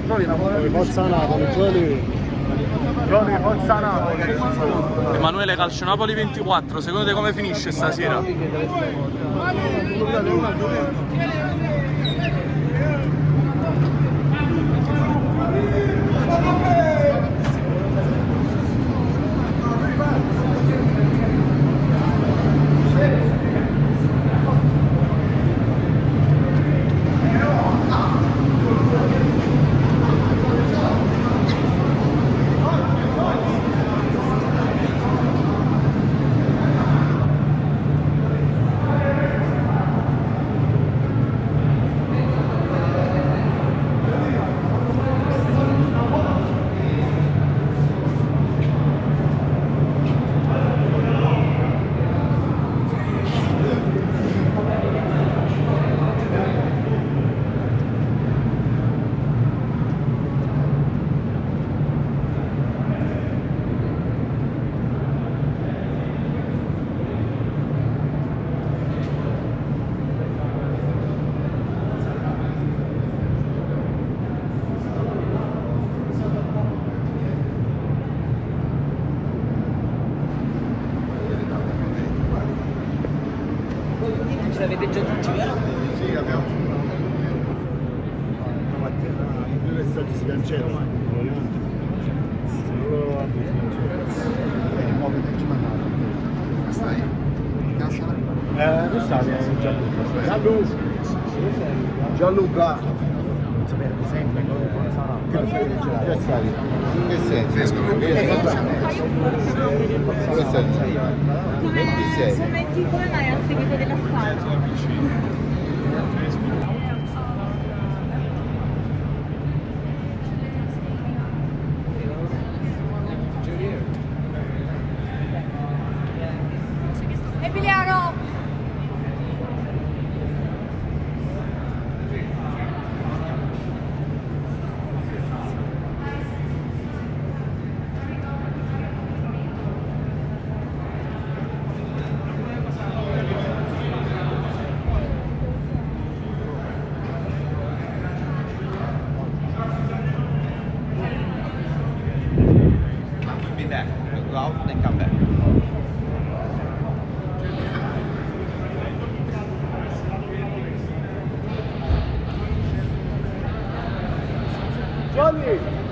Forza Napoli, Forza Napoli. Emanuele, Calcio Napoli 24, secondo te come finisce stasera? Ce l'avete già tutti, vero? Sì, abbiamo. Stamattina i due messaggi si cancellano. Nuove settimanali. Stai? In casa? Tu stavi Gianluca. Gianluca. Non sapevo sempre come sarà. Che stai? Che senso? Come stai? 26. Come mai al seguito della strada? Emiliano! Be back. Go out and then come back.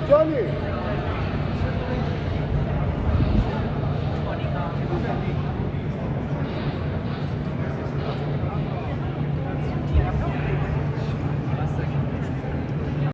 Johnny!